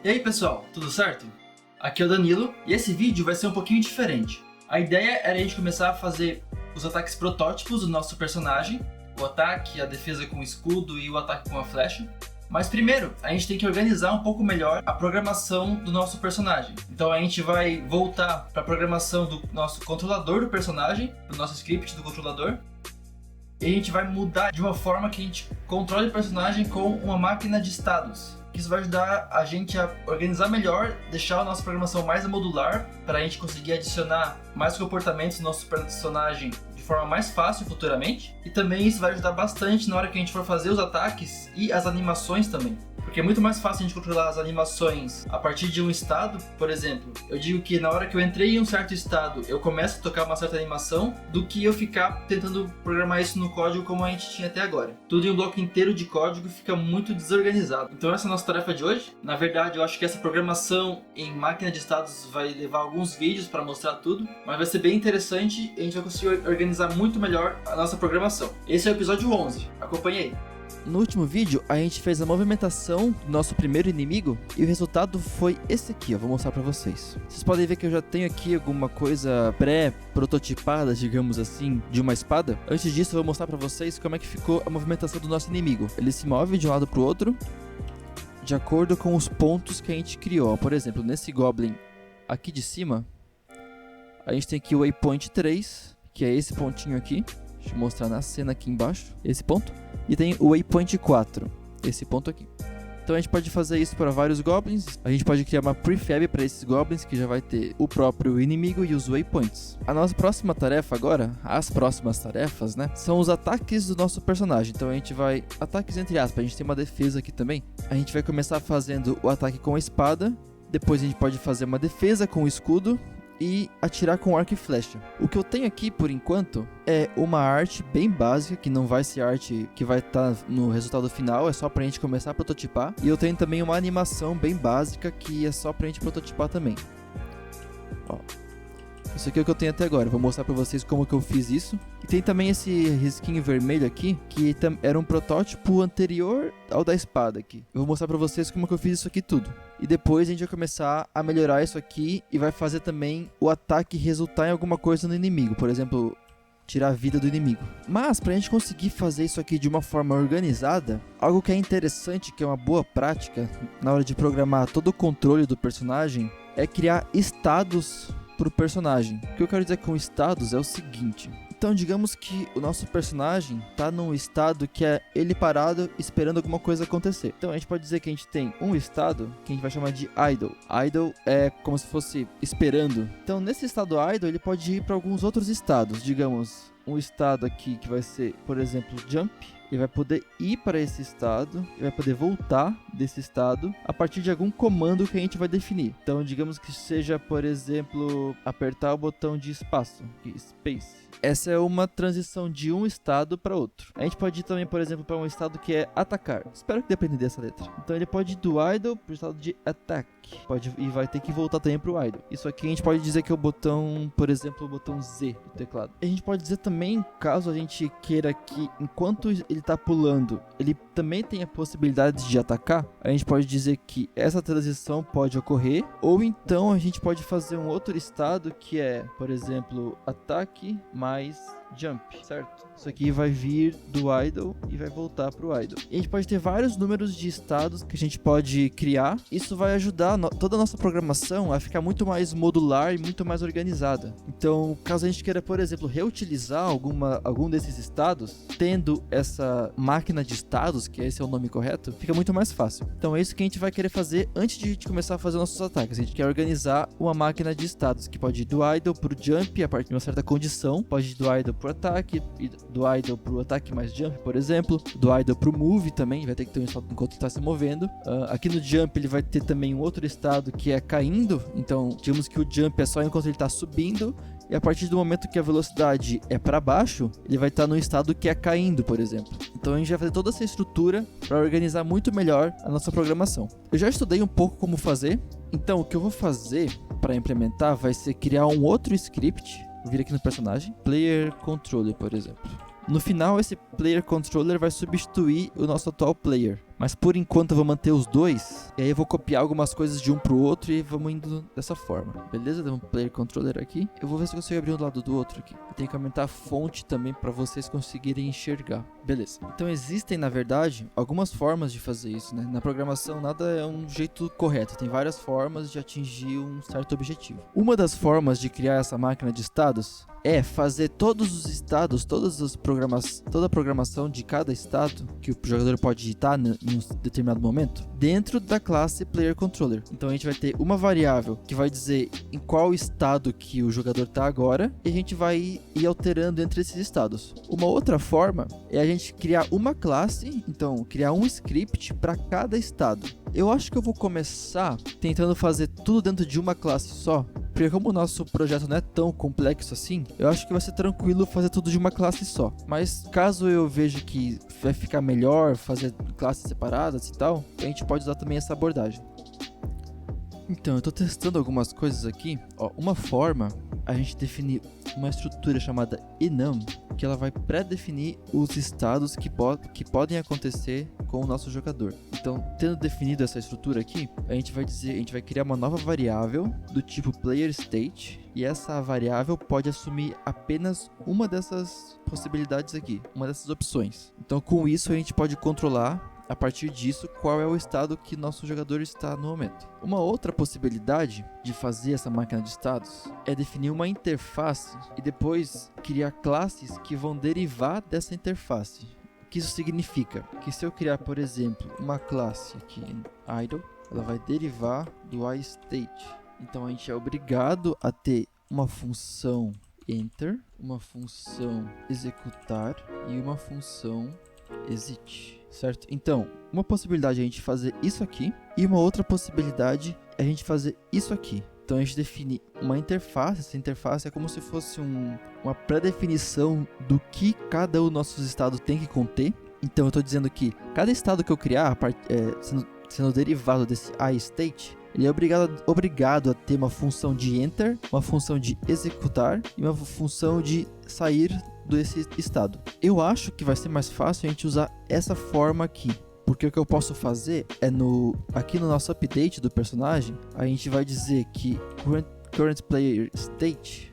E aí pessoal, tudo certo? Aqui é o Danilo e esse vídeo vai ser um pouquinho diferente. A ideia era a gente começar a fazer os ataques protótipos do nosso personagem, o ataque, a defesa com o escudo e o ataque com a flecha. Mas primeiro, a gente tem que organizar um pouco melhor a programação do nosso personagem. Então a gente vai voltar para a programação do nosso controlador do personagem, do nosso script do controlador. E a gente vai mudar de uma forma que a gente controle o personagem com uma máquina de estados. Isso vai ajudar a gente a organizar melhor, deixar a nossa programação mais modular, para a gente conseguir adicionar mais comportamentos no nosso personagem de forma mais fácil futuramente. E também isso vai ajudar bastante na hora que a gente for fazer os ataques e as animações também. Porque é muito mais fácil a gente controlar as animações a partir de um estado. Por exemplo, eu digo que na hora que eu entrei em um certo estado, eu começo a tocar uma certa animação, do que eu ficar tentando programar isso no código como a gente tinha até agora. Tudo em um bloco inteiro de código fica muito desorganizado. Então essa é a nossa tarefa de hoje. Na verdade, eu acho que essa programação em máquina de estados vai levar alguns vídeos para mostrar tudo, mas vai ser bem interessante e a gente vai conseguir organizar muito melhor a nossa programação. Esse é o episódio 11. Acompanhe aí. No último vídeo, a gente fez a movimentação do nosso primeiro inimigo e o resultado foi esse aqui, ó, vou mostrar pra vocês. Vocês podem ver que eu já tenho aqui alguma coisa pré-prototipada, digamos assim, de uma espada. Antes disso, eu vou mostrar pra vocês como é que ficou a movimentação do nosso inimigo. Ele se move de um lado pro outro, de acordo com os pontos que a gente criou. Por exemplo, nesse Goblin aqui de cima, a gente tem aqui o Waypoint 3, que é esse pontinho aqui. Deixa eu mostrar na cena aqui embaixo, esse ponto. E tem o Waypoint 4, esse ponto aqui. Então a gente pode fazer isso para vários Goblins. A gente pode criar uma prefab para esses Goblins, que já vai ter o próprio inimigo e os Waypoints. A nossa próxima tarefa agora, as próximas tarefas, né, são os ataques do nosso personagem. Então a gente vai... Ataques entre aspas, a gente tem uma defesa aqui também. A gente vai começar fazendo o ataque com a espada. Depois a gente pode fazer uma defesa com o escudo e atirar com arco e flecha. O que eu tenho aqui por enquanto é uma arte bem básica, que não vai ser arte que vai estar no resultado final, é só pra gente começar a prototipar. E eu tenho também uma animação bem básica que é só pra gente prototipar também. Ó, isso aqui é o que eu tenho até agora, vou mostrar pra vocês como que eu fiz isso. E tem também esse risquinho vermelho aqui, que era um protótipo anterior ao da espada aqui. Eu vou mostrar pra vocês como que eu fiz isso aqui tudo. E depois a gente vai começar a melhorar isso aqui e vai fazer também o ataque resultar em alguma coisa no inimigo. Por exemplo, tirar a vida do inimigo. Mas pra gente conseguir fazer isso aqui de uma forma organizada, algo que é interessante, que é uma boa prática na hora de programar todo o controle do personagem, é criar estados pro personagem. O que eu quero dizer com estados é o seguinte: então digamos que o nosso personagem tá num estado que é ele parado esperando alguma coisa acontecer. Então a gente pode dizer que a gente tem um estado que a gente vai chamar de idle. Idle é como se fosse esperando. Então nesse estado idle ele pode ir para alguns outros estados. Digamos um estado aqui que vai ser, por exemplo, jump. Ele vai poder ir para esse estado, ele vai poder voltar desse estado a partir de algum comando que a gente vai definir. Então, digamos que seja, por exemplo, apertar o botão de espaço, space. Essa é uma transição de um estado para outro. A gente pode ir também, por exemplo, para um estado que é atacar. Espero que dê para entender essa letra. Então, ele pode ir do idle para o estado de attack. E vai ter que voltar também para o idle. Isso aqui a gente pode dizer que é o botão, por exemplo, o botão Z do teclado. A gente pode dizer também, caso a gente queira que, enquanto ele tá pulando, ele também tem a possibilidade de atacar, a gente pode dizer que essa transição pode ocorrer, ou então a gente pode fazer um outro estado que é, por exemplo, ataque mais jump, certo? Isso aqui vai vir do idle e vai voltar pro idle. E a gente pode ter vários números de estados que a gente pode criar. Isso vai ajudar toda a nossa programação a ficar muito mais modular e muito mais organizada. Então, caso a gente queira, por exemplo, reutilizar algum desses estados, tendo essa máquina de estados, que esse é o nome correto, fica muito mais fácil. Então é isso que a gente vai querer fazer antes de a gente começar a fazer nossos ataques. A gente quer organizar uma máquina de estados, que pode ir do idle pro jump a partir de uma certa condição, pode ir do idle pro ataque, do idle pro ataque mais jump, por exemplo, do idle pro move também, vai ter que ter um estado enquanto está se movendo. Aqui no jump ele vai ter também um outro estado que é caindo, então digamos que o jump é só enquanto ele está subindo, e a partir do momento que a velocidade é para baixo, ele vai estar no estado que é caindo, por exemplo. Então a gente vai fazer toda essa estrutura para organizar muito melhor a nossa programação. Eu já estudei um pouco como fazer, então o que eu vou fazer para implementar vai ser criar um outro script. Vou vir aqui no personagem, Player Controller, por exemplo. No final, esse Player Controller vai substituir o nosso atual Player. Mas por enquanto eu vou manter os dois, e aí eu vou copiar algumas coisas de um pro outro e vamos indo dessa forma. Beleza? Deu um player controller aqui. Eu vou ver se eu consigo abrir um do lado do outro aqui. Eu tenho que aumentar a fonte também para vocês conseguirem enxergar. Beleza. Então existem, na verdade, algumas formas de fazer isso, né? Na programação nada é um jeito correto. Tem várias formas de atingir um certo objetivo. Uma das formas de criar essa máquina de estados é fazer todos os estados, toda a programação de cada estado que o jogador pode digitar em um determinado momento dentro da classe Player Controller. Então a gente vai ter uma variável que vai dizer em qual estado que o jogador está agora e a gente vai ir alterando entre esses estados. Uma outra forma é a gente criar uma classe, então criar um script para cada estado. Eu acho que eu vou começar tentando fazer tudo dentro de uma classe só, porque como o nosso projeto não é tão complexo assim, eu acho que vai ser tranquilo fazer tudo de uma classe só. Mas caso eu veja que vai ficar melhor fazer classes separadas e tal, a gente pode usar também essa abordagem. Então, eu estou testando algumas coisas aqui. Ó, uma forma, a gente definir uma estrutura chamada enum, que ela vai pré-definir os estados que podem acontecer com o nosso jogador. Então, tendo definido essa estrutura aqui, a gente vai criar uma nova variável do tipo player state, e essa variável pode assumir apenas uma dessas possibilidades aqui, uma dessas opções. Então, com isso a gente pode controlar a partir disso qual é o estado que nosso jogador está no momento. Uma outra possibilidade de fazer essa máquina de estados é definir uma interface e depois criar classes que vão derivar dessa interface. O que isso significa? Que se eu criar, por exemplo, uma classe aqui idle, ela vai derivar do iState. Então a gente é obrigado a ter uma função enter, uma função executar e uma função exit, certo? Então, uma possibilidade é a gente fazer isso aqui e uma outra possibilidade é a gente fazer isso aqui. Então a gente define uma interface, essa interface é como se fosse uma pré-definição do que cada um dos nossos estados tem que conter. Então eu estou dizendo que cada estado que eu criar, sendo derivado desse iState, ele é obrigado a ter uma função de enter, uma função de executar e uma função de sair desse estado. Eu acho que vai ser mais fácil a gente usar essa forma aqui, porque o que eu posso fazer é aqui no nosso update do personagem, a gente vai dizer que current player state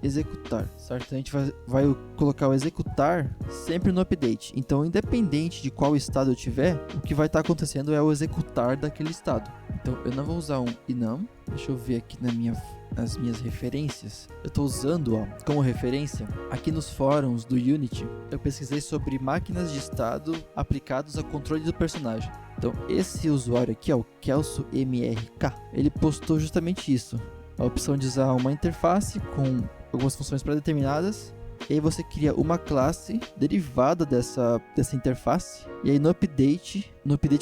executar, certo? A gente vai colocar o executar sempre no update. Então, independente de qual estado eu tiver, o que vai estar acontecendo é o executar daquele estado. Então, eu não vou usar um enum. Deixa eu ver aqui nas minhas referências. Eu estou usando como referência aqui nos fóruns do Unity. Eu pesquisei sobre máquinas de estado aplicados a controle do personagem. Então, esse usuário aqui, o Kelso MRK, ele postou justamente isso. A opção de usar uma interface com algumas funções pré-determinadas, e aí você cria uma classe derivada dessa interface, e aí no update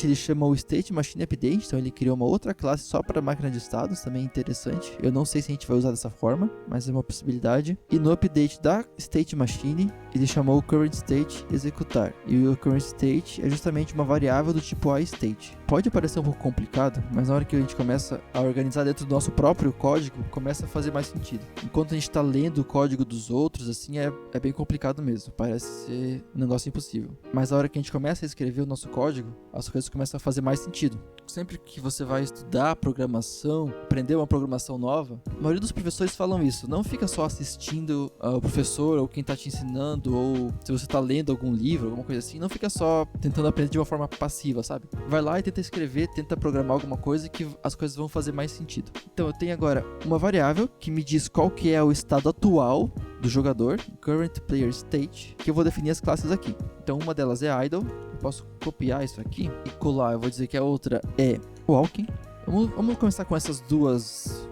ele chama o State Machine Update, então ele criou uma outra classe só para máquina de estados, também interessante. Eu não sei se a gente vai usar dessa forma, mas é uma possibilidade. E no update da State Machine, ele chamou o Current State executar, e o Current State é justamente uma variável do tipo iState. Pode parecer um pouco complicado, mas na hora que a gente começa a organizar dentro do nosso próprio código, começa a fazer mais sentido. Enquanto a gente está lendo o código dos outros, assim, é bem complicado mesmo, parece ser um negócio impossível. Mas na hora que a gente começa a escrever o nosso código, as coisas começam a fazer mais sentido. Sempre que você vai estudar programação, aprender uma programação nova, a maioria dos professores falam isso. Não fica só assistindo o professor ou quem está te ensinando, ou se você está lendo algum livro, alguma coisa assim, não fica só tentando aprender de uma forma passiva, sabe? Vai lá e tenta escrever, tenta programar alguma coisa que as coisas vão fazer mais sentido. Então eu tenho agora uma variável que me diz qual que é o estado atual do jogador, current player state, que eu vou definir as classes aqui. Então uma delas é idle, eu posso copiar isso aqui e colar. Eu vou dizer que a outra é walking. Vamos começar com esses dois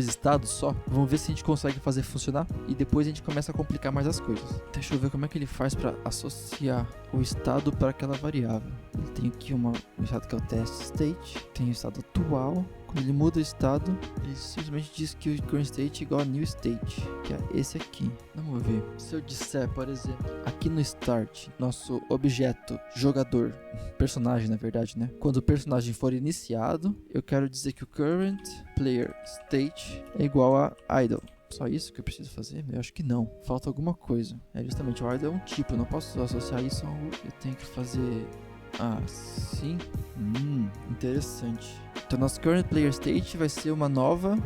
estados só. Vamos ver se a gente consegue fazer funcionar e depois a gente começa a complicar mais as coisas. Deixa eu ver como é que ele faz para associar o estado para aquela variável. Ele tem aqui um estado que é o test state, tem o estado atual. Quando ele muda o estado, ele simplesmente diz que o current state é igual a new state, que é esse aqui. Vamos ver. Se eu disser, por exemplo, aqui no start, nosso objeto jogador, personagem na verdade, né? Quando o personagem for iniciado, eu quero dizer que o current player state é igual a idle. Só isso que eu preciso fazer? Eu acho que não. Falta alguma coisa. É justamente o idle é um tipo, eu não posso associar isso a um. Eu tenho que fazer Assim. Interessante. Então nosso current player state vai ser uma nova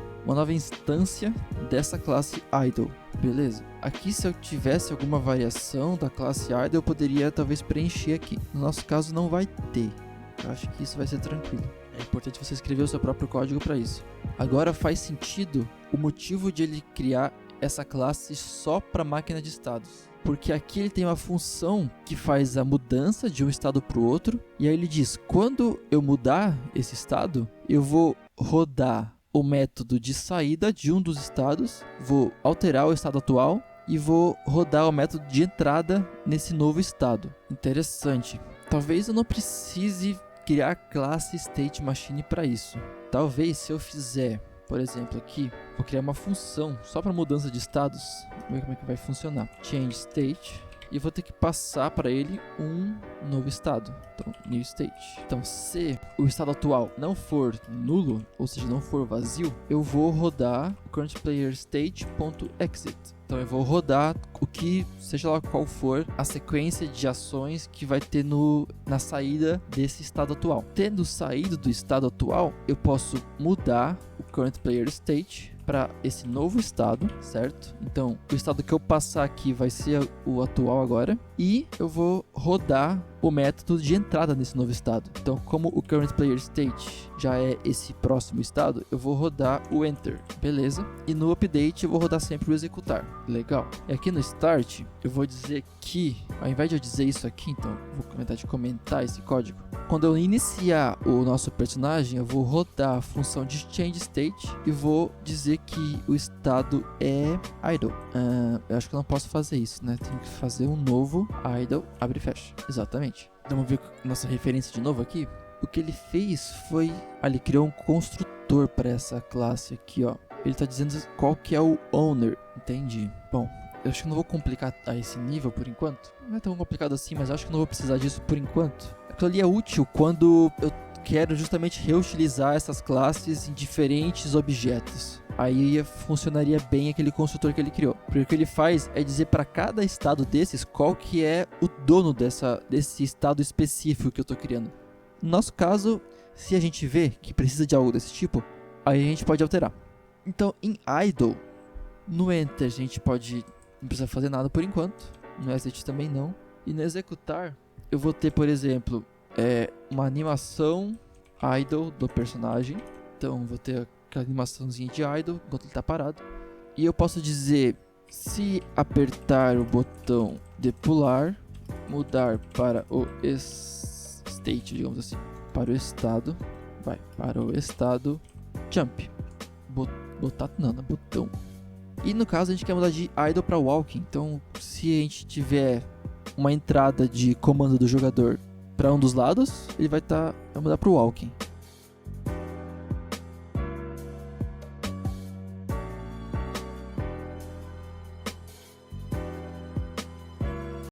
instância dessa classe idle. Beleza. Aqui, se eu tivesse alguma variação da classe idle, eu poderia talvez preencher aqui. No nosso caso não vai ter. Eu acho que isso vai ser tranquilo. É importante você escrever o seu próprio código para isso. Agora faz sentido o motivo de ele criar essa classe só para máquina de estados. Porque aqui ele tem uma função que faz a mudança de um estado para o outro. E aí ele diz, quando eu mudar esse estado, eu vou rodar o método de saída de um dos estados, vou alterar o estado atual e vou rodar o método de entrada nesse novo estado. Interessante. Talvez eu não precise criar classe state machine para isso. Talvez se eu fizer, por exemplo, aqui, vou criar uma função só para mudança de estados. Vamos ver como é que vai funcionar. Change state. E vou ter que passar para ele um novo estado. Então, new state. Então, se o estado atual não for nulo, ou seja, não for vazio, eu vou rodar o current player state.exit. Então, eu vou rodar o que, seja lá qual for, a sequência de ações que vai ter na saída desse estado atual. Tendo saído do estado atual, eu posso mudar o current player state para esse novo estado, certo? Então, o estado que eu passar aqui vai ser o atual agora. E eu vou rodar o método de entrada nesse novo estado. Então, como o current player state já é esse próximo estado, eu vou rodar o enter, beleza? E no update eu vou rodar sempre o executar, legal? E aqui no start, eu vou dizer que, ao invés de eu dizer isso aqui, então, vou comentar esse código. Quando eu iniciar o nosso personagem, eu vou rodar a função de change state e vou dizer que o estado é idle. Eu acho que eu não posso fazer isso, né? Tenho que fazer um novo idle, abre e fecha. Exatamente. Então, vamos ver nossa referência de novo aqui. O que ele fez foi... ele criou um construtor para essa classe aqui, ó. Ele está dizendo qual que é o owner. Entendi. Bom, eu acho que não vou complicar a esse nível por enquanto. Não é tão complicado assim, mas eu acho que não vou precisar disso por enquanto. Aquilo ali é útil quando eu quero justamente reutilizar essas classes em diferentes objetos. Aí funcionaria bem aquele construtor que ele criou. Porque o que ele faz é dizer para cada estado desses qual que é o dono desse estado específico que eu estou criando. No nosso caso, se a gente vê que precisa de algo desse tipo, aí a gente pode alterar. Então, em idle, no enter a gente não precisa fazer nada por enquanto. No exit também não. E no executar, eu vou ter, por exemplo, uma animação idle do personagem. Então, vou ter aquela animaçãozinha de idle enquanto ele está parado. E eu posso dizer, se apertar o botão de pular, mudar para o state, digamos assim, para o estado, para o estado jump. Botão. E no caso a gente quer mudar de idle para walking. Então, se a gente tiver uma entrada de comando do jogador para um dos lados, ele vai mudar para o walking.